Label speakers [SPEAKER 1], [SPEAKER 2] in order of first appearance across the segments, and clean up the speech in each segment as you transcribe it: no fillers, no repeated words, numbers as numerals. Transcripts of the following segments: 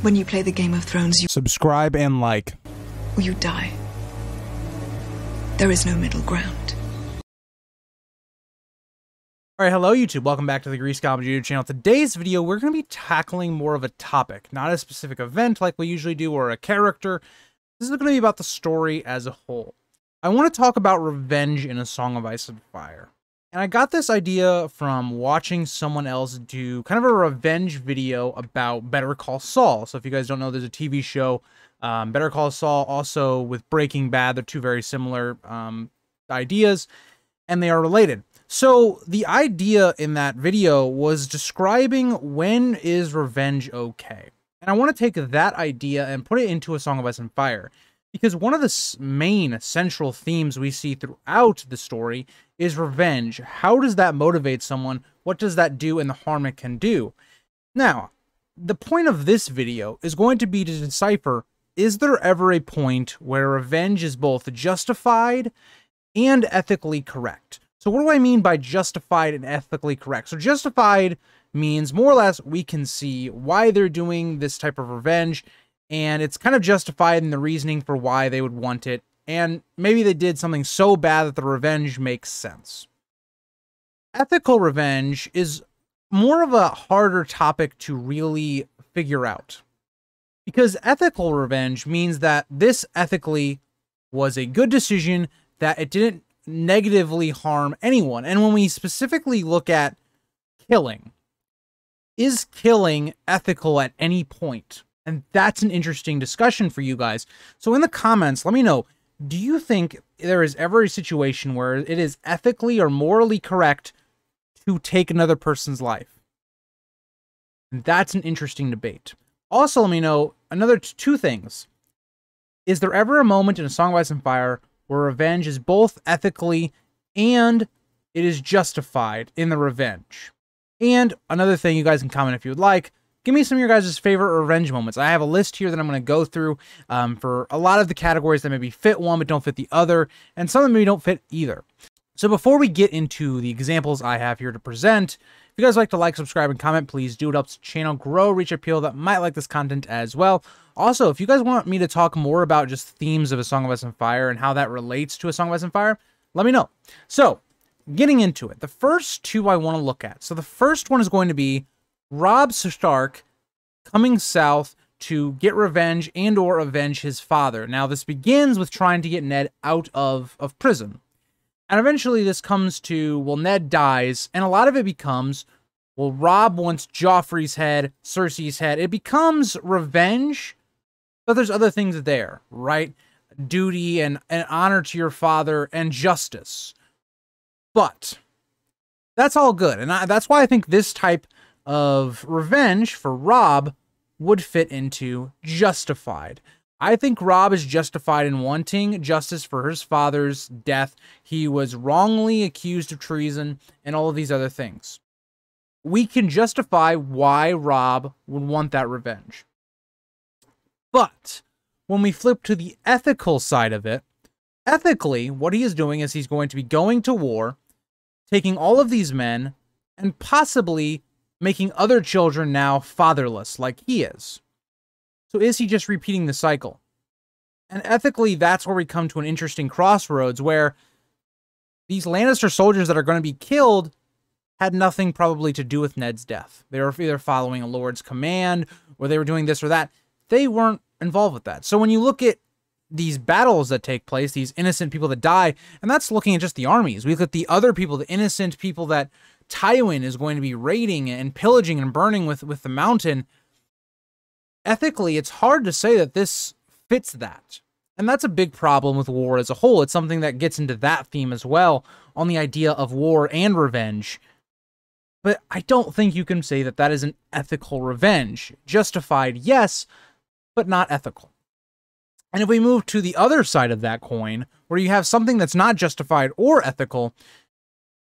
[SPEAKER 1] When you play the Game of Thrones, you
[SPEAKER 2] subscribe and like,
[SPEAKER 1] or you die. There is no middle ground.
[SPEAKER 2] Alright, hello YouTube, welcome back to the Grease Goblin YouTube channel. Today's video, we're going to be tackling more of a topic, not a specific event like we usually do, or a character. This is going to be about the story as a whole. I want to talk about revenge in A Song of Ice and Fire. And I got this idea from watching someone else do kind of a revenge video about Better Call Saul. So if you guys don't know, there's a TV show, Better Call Saul, also with Breaking Bad. They're two very similar ideas, and they are related. So the idea in that video was describing when is revenge okay. And I want to take that idea and put it into A Song of Ice and Fire. Because one of the main central themes we see throughout the story is revenge. How does that motivate someone? What does that do and the harm it can do? Now, the point of this video is going to be to decipher, is there ever a point where revenge is both justified and ethically correct? So what do I mean by justified and ethically correct? So justified means more or less we can see why they're doing this type of revenge, and it's kind of justified in the reasoning for why they would want it, and maybe they did something so bad that the revenge makes sense. Ethical revenge is more of a harder topic to really figure out, because ethical revenge means that this ethically was a good decision, that it didn't negatively harm anyone. And when we specifically look at killing, is killing ethical at any point? And that's an interesting discussion for you guys. So in the comments, let me know, do you think there is ever a situation where it is ethically or morally correct to take another person's life? And that's an interesting debate. Also, let me know another two things. Is there ever a moment in A Song of Ice and Fire where revenge is both ethically and it is justified in the revenge? And another thing, you guys can comment if you would like. Give me some of your guys' favorite revenge moments. I have a list here that I'm going to go through for a lot of the categories that maybe fit one but don't fit the other, and some of them maybe don't fit either. So before we get into the examples I have here to present, if you guys like to like, subscribe, and comment, please do. It helps the channel grow, reach appeal that might like this content as well. Also, if you guys want me to talk more about just themes of A Song of Ice and Fire and how that relates to A Song of Ice and Fire, let me know. So, getting into it, the first two I want to look at. So the first one is going to be Robb Stark coming south to get revenge and or avenge his father. Now, this begins with trying to get Ned out of prison. And eventually this comes to, well, Ned dies, and a lot of it becomes, well, Robb wants Joffrey's head, Cersei's head. It becomes revenge, but there's other things there, right? Duty and honor to your father and justice. But that's all good, and that's why I think this type of revenge for Robb would fit into justified. I think Robb is justified in wanting justice for his father's death. He was wrongly accused of treason and all of these other things. We can justify why Robb would want that revenge. But when we flip to the ethical side of it, ethically, what he is doing is he's going to be going to war, taking all of these men, and possibly making other children now fatherless, like he is. So is he just repeating the cycle? And ethically, that's where we come to an interesting crossroads, where these Lannister soldiers that are going to be killed had nothing probably to do with Ned's death. They were either following a lord's command, or they were doing this or that. They weren't involved with that. So when you look at these battles that take place, these innocent people that die, and that's looking at just the armies. We look at the other people, the innocent people that Tywin is going to be raiding and pillaging and burning with the mountain. Ethically, it's hard to say that this fits that. And that's a big problem with war as a whole. It's something that gets into that theme as well, on the idea of war and revenge. But I don't think you can say that that is an ethical revenge. Justified, yes, but not ethical. And if we move to the other side of that coin, where you have something that's not justified or ethical,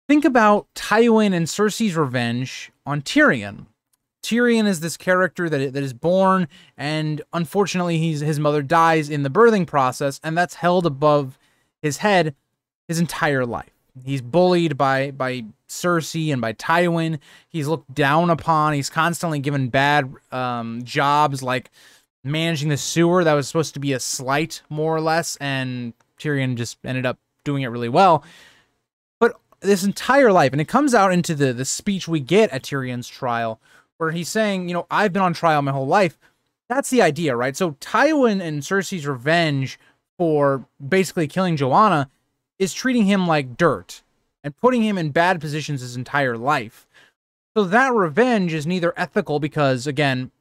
[SPEAKER 2] think about Tywin and Cersei's revenge on Tyrion. Tyrion is this character that is born, and unfortunately his mother dies in the birthing process, and that's held above his head his entire life. he's bullied by Cersei and by Tywin. He's looked down upon. He's constantly given bad jobs, like managing the sewer. That was supposed to be a slight, more or less, and Tyrion just ended up doing it really well. But this entire life, and it comes out into the speech we get at Tyrion's trial, where he's saying, you know, I've been on trial my whole life. That's the idea, right? So Tywin and Cersei's revenge for basically killing Joanna is treating him like dirt and putting him in bad positions his entire life. So that revenge is neither ethical because, again,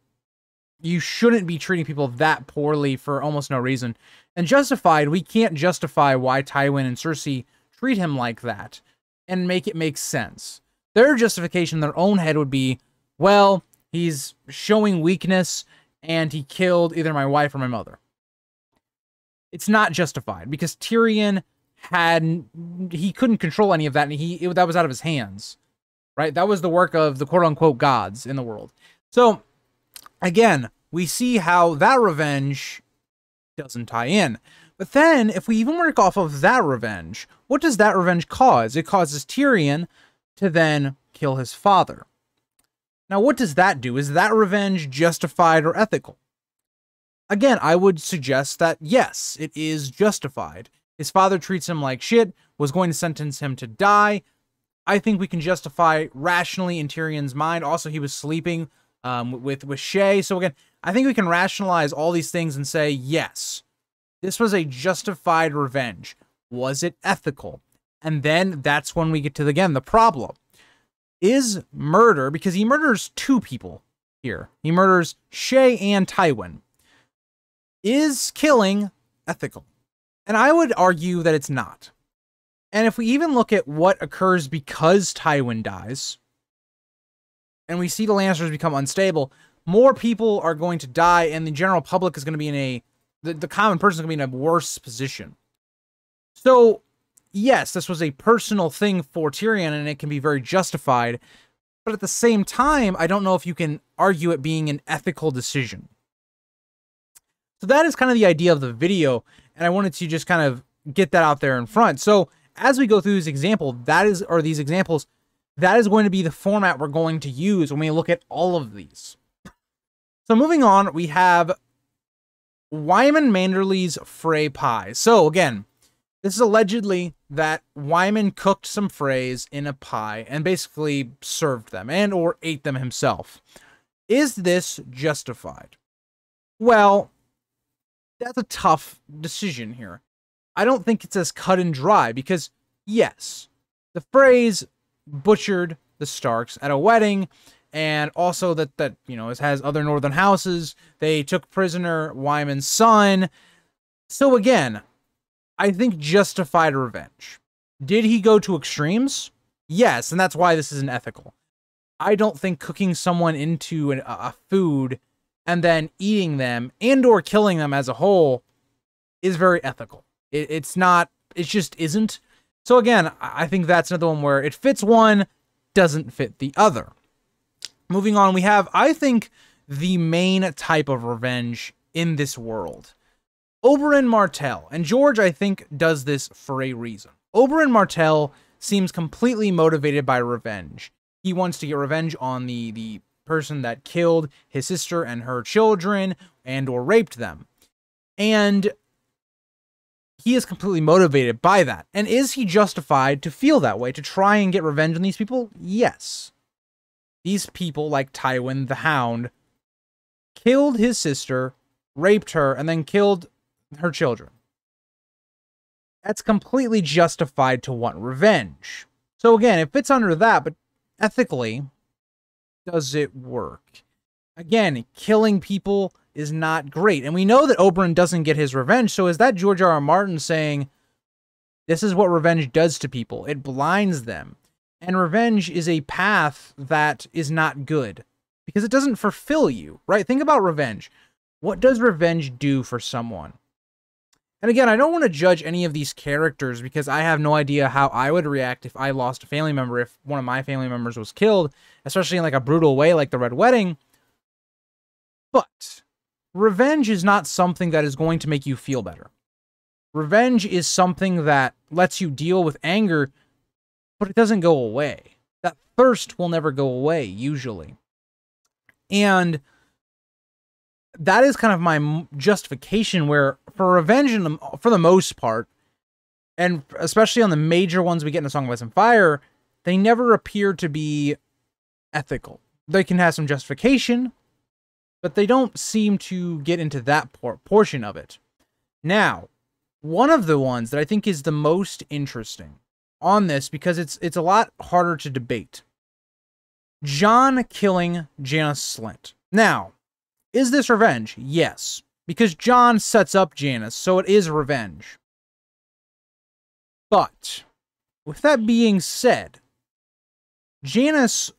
[SPEAKER 2] you shouldn't be treating people that poorly for almost no reason. And justified, we can't justify why Tywin and Cersei treat him like that and make it make sense. Their justification in their own head would be, well, he's showing weakness and he killed either my wife or my mother. It's not justified because Tyrion he couldn't control any of that, and that was out of his hands, right? That was the work of the quote-unquote gods in the world. So, again, we see how that revenge doesn't tie in. But then, if we even work off of that revenge, what does that revenge cause? It causes Tyrion to then kill his father. Now, what does that do? Is that revenge justified or ethical? Again, I would suggest that, yes, it is justified. His father treats him like shit, was going to sentence him to die. I think we can justify rationally in Tyrion's mind. Also, he was sleeping with Shay. So again, I think we can rationalize all these things and say, yes, this was a justified revenge. Was it ethical? And then that's when we get to, again, the problem. Is murder, because he murders two people here. He murders Shay and Tywin. Is killing ethical? And I would argue that it's not. And if we even look at what occurs because Tywin dies, and we see the Lannisters become unstable, more people are going to die, and the general public is going to be in the common person is going to be in a worse position. So, yes, this was a personal thing for Tyrion, and it can be very justified. But at the same time, I don't know if you can argue it being an ethical decision. So that is kind of the idea of the video, and I wanted to just kind of get that out there in front. So as we go through this example, these examples, that is going to be the format we're going to use when we look at all of these. So moving on, we have Wyman Manderly's Frey pie. So again, this is allegedly that Wyman cooked some Freys in a pie and basically served them and or ate them himself. Is this justified? Well, that's a tough decision here. I don't think it's as cut and dry because, yes, the Freys butchered the Starks at a wedding, and also that you know, it has other northern houses. They took prisoner Wyman's son. So again, I think justified revenge. Did he go to extremes? Yes, and that's why this isn't ethical. I don't think cooking someone into a food and then eating them and or killing them as a whole is very ethical. It's not, it just isn't. So again, I think that's another one where it fits one, doesn't fit the other. Moving on, we have, I think, the main type of revenge in this world. Oberyn Martell, and George, I think, does this for a reason. Oberyn Martell seems completely motivated by revenge. He wants to get revenge on the person that killed his sister and her children and or raped them. And he is completely motivated by that. And is he justified to feel that way, to try and get revenge on these people? Yes. These people, like Tywin the Hound, killed his sister, raped her, and then killed her children. That's completely justified to want revenge. So again, it fits under that, but ethically, does it work? Again, killing people is not great. And we know that Oberyn doesn't get his revenge, so is that George R.R. Martin saying, this is what revenge does to people? It blinds them. And revenge is a path that is not good, because it doesn't fulfill you, right? Think about revenge. What does revenge do for someone? And again, I don't want to judge any of these characters because I have no idea how I would react if I lost a family member, if one of my family members was killed, especially in like a brutal way like the Red Wedding. But revenge is not something that is going to make you feel better. Revenge is something that lets you deal with anger but it doesn't go away. That thirst will never go away, usually. And that is kind of my justification, where for revenge, for the most part, and especially on the major ones we get in A Song of Ice and Fire, they never appear to be ethical. They can have some justification, but they don't seem to get into that portion of it. Now, one of the ones that I think is the most interesting on this, because it's a lot harder to debate. John killing Janice Slint. Now, is this revenge? Yes, because John sets up Janice, so it is revenge. But, with that being said, Janice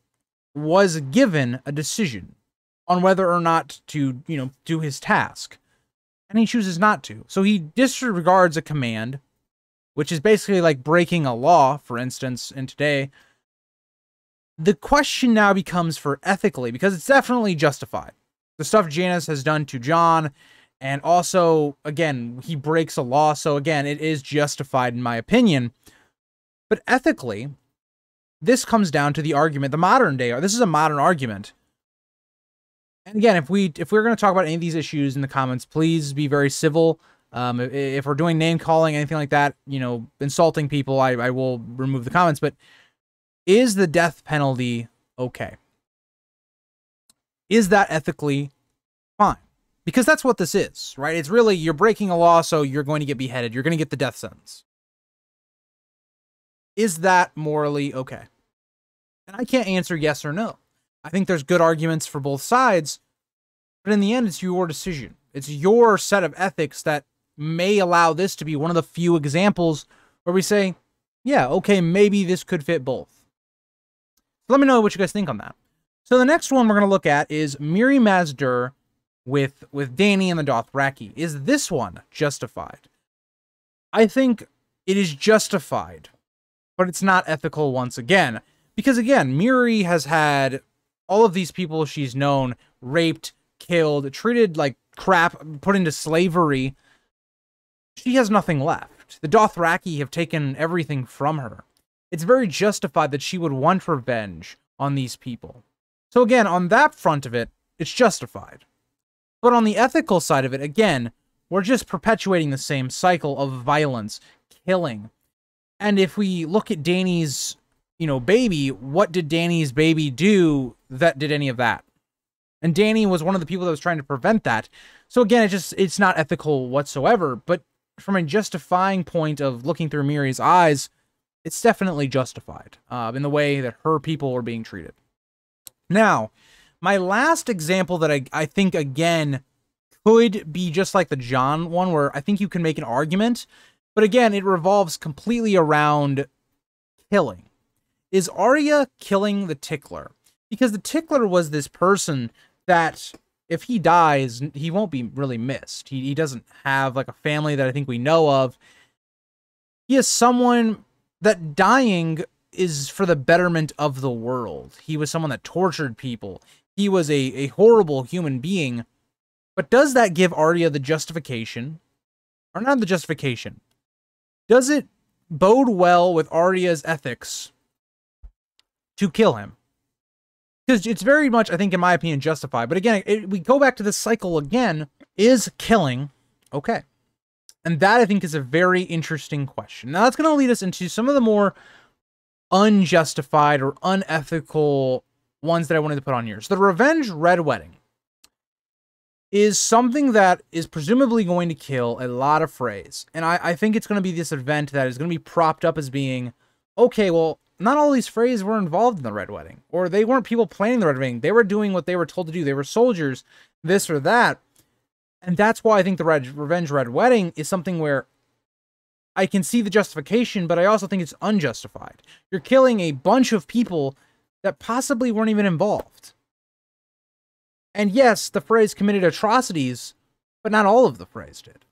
[SPEAKER 2] was given a decision on whether or not to, do his task. And he chooses not to. So he disregards a command, which is basically like breaking a law, for instance, in today. The question now becomes for ethically, because it's definitely justified. The stuff Janice has done to John, and also, again, he breaks a law, so again, it is justified in my opinion. But ethically, this comes down to the argument, the modern day, this is a modern argument. And again, if we're going to talk about any of these issues in the comments, please be very civil. If we're doing name calling, anything like that, insulting people, I will remove the comments. But is the death penalty okay? Is that ethically fine? Because that's what this is, right? It's really, you're breaking a law, so you're going to get beheaded. You're going to get the death sentence. Is that morally okay? And I can't answer yes or no. I think there's good arguments for both sides, but in the end, it's your decision. It's your set of ethics that may allow this to be one of the few examples where we say, yeah, okay, maybe this could fit both. So let me know what you guys think on that. So the next one we're going to look at is Mirri Maz Duur with Dany and the Dothraki. Is this one justified? I think it is justified, but it's not ethical once again. Because again, Mirri has had all of these people she's known raped, killed, treated like crap, put into slavery. She has nothing left. The Dothraki have taken everything from her. It's very justified that she would want revenge on these people. So again, on that front of it, it's justified. But on the ethical side of it, again, we're just perpetuating the same cycle of violence, killing. And if we look at Dany's, baby, what did Dany's baby do that did any of that? And Dany was one of the people that was trying to prevent that. So again, it's not ethical whatsoever, but from a justifying point of looking through Mirri's eyes, it's definitely justified in the way that her people were being treated. Now, my last example that I think, again, could be just like the Jon one, where I think you can make an argument, but again, it revolves completely around killing. Is Arya killing the Tickler? Because the Tickler was this person that, if he dies, he won't be really missed. He doesn't have like a family that I think we know of. He is someone that dying is for the betterment of the world. He was someone that tortured people. He was a horrible human being. But does that give Arya the justification? Or not the justification. Does it bode well with Arya's ethics to kill him? Because it's very much, I think, in my opinion, justified. But again, we go back to this cycle again. Is killing okay? And that, I think, is a very interesting question. Now, that's going to lead us into some of the more unjustified or unethical ones that I wanted to put on here. So the Revenge Red Wedding is something that is presumably going to kill a lot of Freys. And I think it's going to be this event that is going to be propped up as being, okay, well, not all these Freys were involved in the Red Wedding. Or they weren't people planning the Red Wedding. They were doing what they were told to do. They were soldiers, this or that. And that's why I think the Revenge Red Wedding is something where I can see the justification, but I also think it's unjustified. You're killing a bunch of people that possibly weren't even involved. And yes, the Freys committed atrocities, but not all of the Freys did.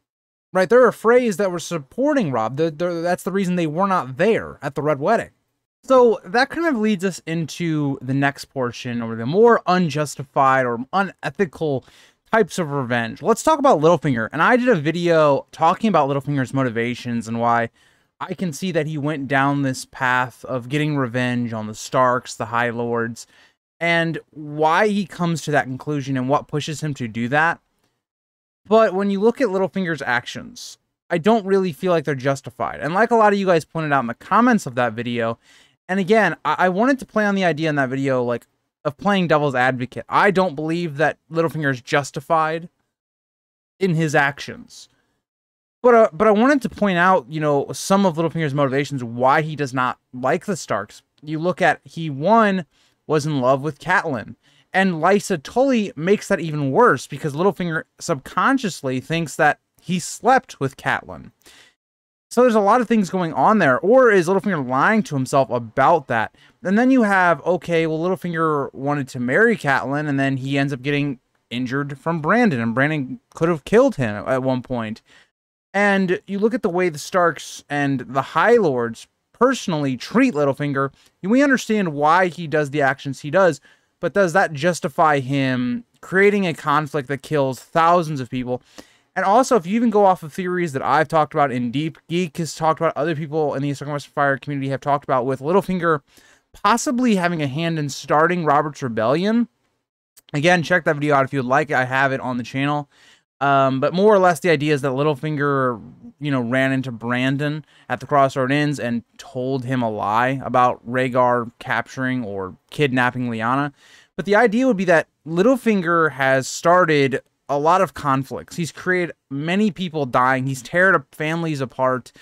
[SPEAKER 2] Right? There are Freys that were supporting Robb. That's the reason they were not there at the Red Wedding. So that kind of leads us into the next portion, or the more unjustified or unethical types of revenge. Let's talk about Littlefinger. And I did a video talking about Littlefinger's motivations and why I can see that he went down this path of getting revenge on the Starks, the High Lords, and why he comes to that conclusion and what pushes him to do that. But when you look at Littlefinger's actions, I don't really feel like they're justified. And like a lot of you guys pointed out in the comments of that video, and again, I wanted to play on the idea in that video, like, of playing devil's advocate. I don't believe that Littlefinger is justified in his actions. But I wanted to point out, you know, some of Littlefinger's motivations, why he does not like the Starks. You look at, he, one, was in love with Catelyn. And Lysa Tully makes that even worse, because Littlefinger subconsciously thinks that he slept with Catelyn. So there's a lot of things going on there. Or is Littlefinger lying to himself about that? And then you have, okay, well, Littlefinger wanted to marry Catelyn, and then he ends up getting injured from Brandon, and Brandon could have killed him at one point. And you look at the way the Starks and the High Lords personally treat Littlefinger, we understand why he does the actions he does, but does that justify him creating a conflict that kills thousands of people? And also, if you even go off of theories that I've talked about, in Deep Geek has talked about, other people in the Song of Ice and Fire community have talked about, with Littlefinger possibly having a hand in starting Robert's Rebellion. Again, check that video out if you would like. I have it on the channel. But more or less, the idea is that Littlefinger, you know, ran into Brandon at the Crossroad Inns and told him a lie about Rhaegar capturing or kidnapping Lyanna. But the idea would be that Littlefinger has started a lot of conflicts. He's created many people dying. He's teared families apart.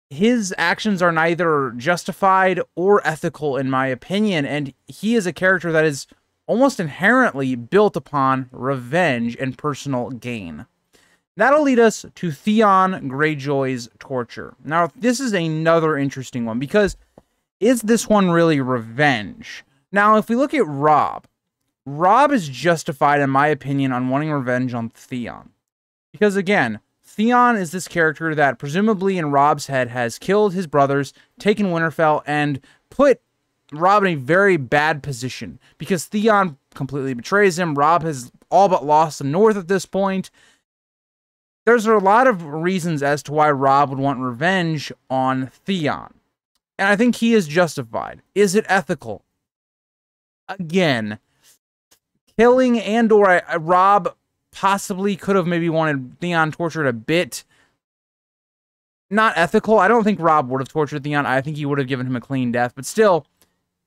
[SPEAKER 2] His actions are neither justified or ethical, in my opinion, and he is a character that is almost inherently built upon revenge and personal gain. That'll lead us to Theon Greyjoy's torture. Now, this is another interesting one, because is this one really revenge? Now, if we look at Robb is justified, in my opinion, on wanting revenge on Theon. Because, again, Theon is this character that, presumably in Robb's head, has killed his brothers, taken Winterfell, and put Robb in a very bad position, because Theon completely betrays him. Robb has all but lost the North at this point. There's a lot of reasons as to why Robb would want revenge on Theon, and I think he is justified. Is it ethical? Again, killing and/or Robb possibly could have maybe wanted Theon tortured a bit. Not ethical. I don't think Robb would have tortured Theon. I think he would have given him a clean death, but still,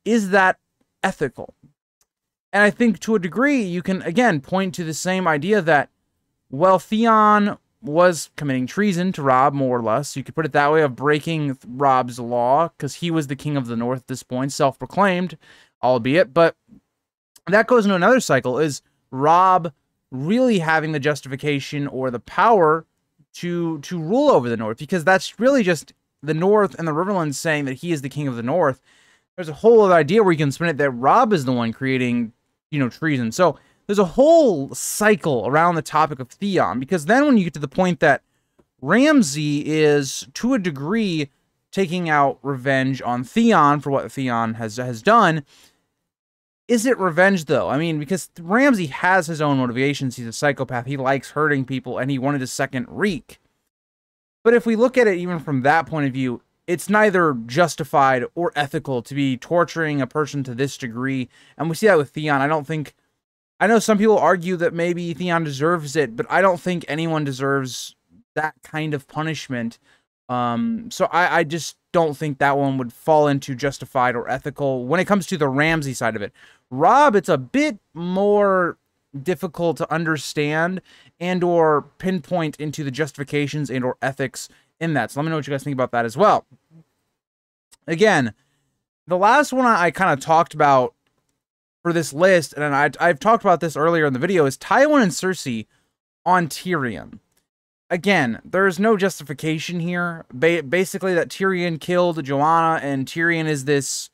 [SPEAKER 2] is that ethical? And I think to a degree, you can, again, point to the same idea that, well, Theon was committing treason to Robb, more or less. You could put it that way, of breaking Robb's law, because he was the king of the North at this point, self-proclaimed, albeit. But that goes into another cycle. Is Robb really having the justification or the power to rule over the North? Because that's really just the North and the Riverlands saying that he is the king of the North. There's a whole other idea where you can spin it that Robb is the one creating, you know, treason. So there's a whole cycle around the topic of Theon, because then when you get to the point that Ramsay is, to a degree, taking out revenge on Theon for what Theon has done, is it revenge, though? I mean, because Ramsay has his own motivations. He's a psychopath. He likes hurting people, and he wanted a second Reek. But if we look at it even from that point of view, it's neither justified or ethical to be torturing a person to this degree. And we see that with Theon. I know some people argue that maybe Theon deserves it, but I don't think anyone deserves that kind of punishment. So I just don't think that one would fall into justified or ethical when it comes to the Ramsay side of it. Robb, it's a bit more difficult to understand and or pinpoint into the justifications and or ethics in that. So let me know what you guys think about that as well. Again, the last one I kind of talked about for this list, and I've talked about this earlier in the video, is Tywin and Cersei on Tyrion. Again, there's no justification here. Basically, that Tyrion killed Joanna, and Tyrion is this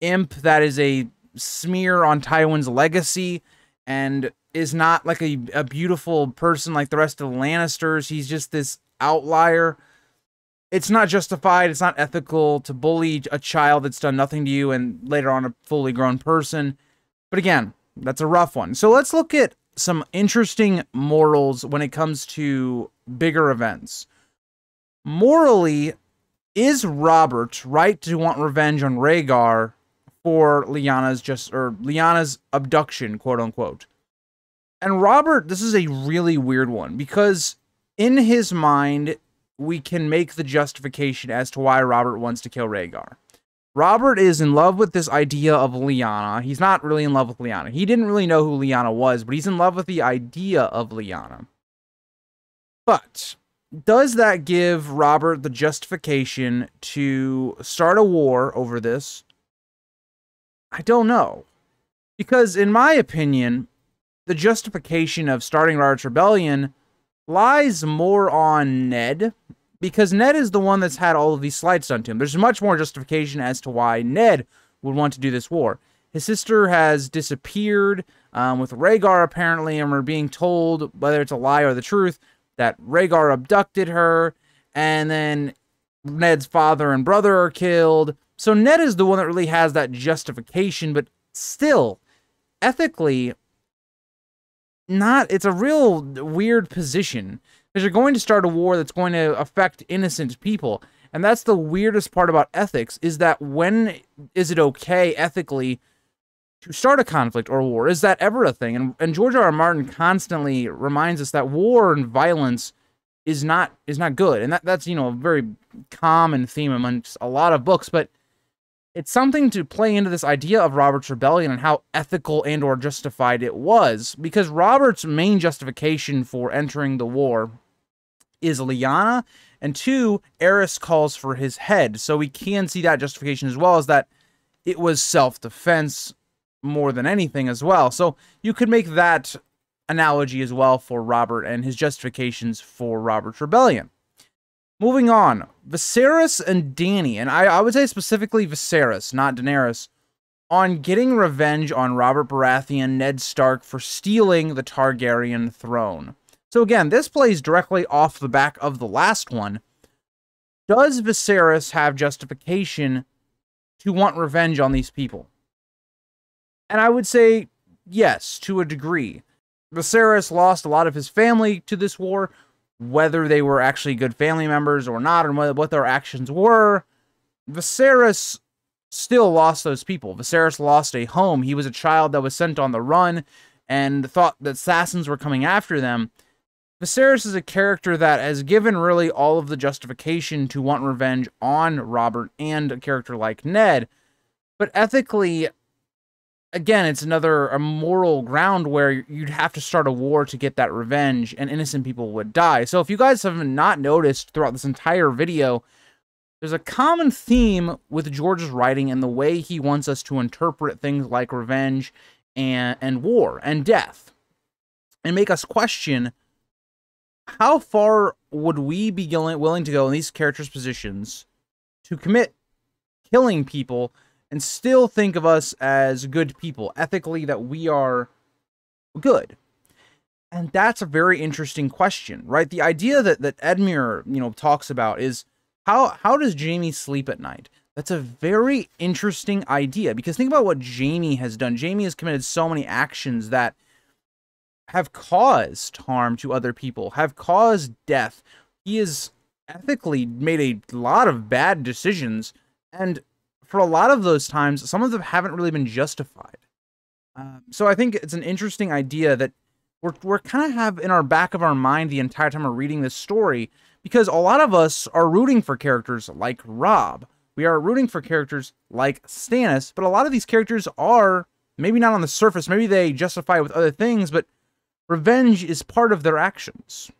[SPEAKER 2] imp that is a smear on Tywin's legacy, and is not like a beautiful person like the rest of the Lannisters. He's just this outlier. It's not justified. It's not ethical to bully a child that's done nothing to you and later on a fully grown person. But again, that's a rough one. So let's look at some interesting morals when it comes to bigger events. Morally, is Robert right to want revenge on Rhaegar for Lyanna's abduction, quote unquote? And Robert, this is a really weird one, because in his mind, we can make the justification as to why Robert wants to kill Rhaegar. Robert is in love with this idea of Lyanna. He's not really in love with Lyanna. He didn't really know who Lyanna was, but he's in love with the idea of Lyanna. But does that give Robert the justification to start a war over this? I don't know. Because in my opinion, the justification of starting Robert's Rebellion lies more on Ned, because Ned is the one that's had all of these slights done to him. There's much more justification as to why Ned would want to do this war. His sister has disappeared with Rhaegar, apparently, and we're being told, whether it's a lie or the truth, that Rhaegar abducted her, and then Ned's father and brother are killed. So Ned is the one that really has that justification, but still, ethically, it's a real weird position, because you're going to start a war that's going to affect innocent people. And that's the weirdest part about ethics, is that when is it okay ethically to start a conflict or a war? Is that ever a thing? And George R.R. Martin constantly reminds us that war and violence is not good. And that's, you know, a very common theme amongst a lot of books, but it's something to play into this idea of Robert's Rebellion and how ethical and or justified it was, because Robert's main justification for entering the war is Lyanna, and 2, Aerys calls for his head. So we can see that justification, as well as that it was self-defense more than anything as well. So you could make that analogy as well for Robert and his justifications for Robert's Rebellion. Moving on, Viserys and Dany, and I would say specifically Viserys, not Daenerys, on getting revenge on Robert Baratheon, Ned Stark, for stealing the Targaryen throne. So again, this plays directly off the back of the last one. Does Viserys have justification to want revenge on these people? And I would say yes, to a degree. Viserys lost a lot of his family to this war, whether they were actually good family members or not, and what their actions were. Viserys still lost those people. Viserys lost a home. He was a child that was sent on the run and thought that assassins were coming after them. Viserys is a character that has given really all of the justification to want revenge on Robert and a character like Ned. But ethically, again, it's a moral ground where you'd have to start a war to get that revenge, and innocent people would die. So if you guys have not noticed throughout this entire video, there's a common theme with George's writing and the way he wants us to interpret things like revenge and war and death, and make us question, how far would we be willing to go in these characters' positions to commit killing people and still think of us as good people, ethically, that we are good? And that's a very interesting question, right? The idea that Edmure, you know, talks about is how does Jaime sleep at night? That's a very interesting idea, because think about what Jaime has done. Jaime has committed so many actions that have caused harm to other people, have caused death. He has ethically made a lot of bad decisions, and for a lot of those times, some of them haven't really been justified. So I think it's an interesting idea that we're kind of have in our back of our mind the entire time we're reading this story, because a lot of us are rooting for characters like Robb. We are rooting for characters like Stannis, but a lot of these characters are maybe not on the surface, maybe they justify it with other things, but revenge is part of their actions.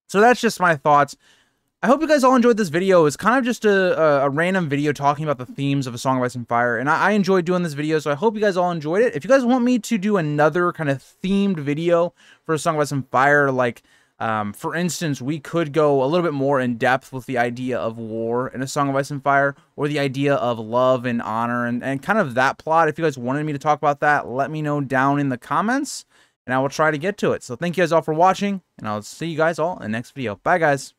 [SPEAKER 2] So that's just my thoughts. I hope you guys all enjoyed this video. It's kind of just a random video talking about the themes of A Song of Ice and Fire, and I enjoyed doing this video, so I hope you guys all enjoyed it. If you guys want me to do another kind of themed video for A Song of Ice and Fire, like, for instance, we could go a little bit more in depth with the idea of war in A Song of Ice and Fire, or the idea of love and honor, and kind of that plot. If you guys wanted me to talk about that, let me know down in the comments, and I will try to get to it. So thank you guys all for watching, and I'll see you guys all in the next video. Bye, guys.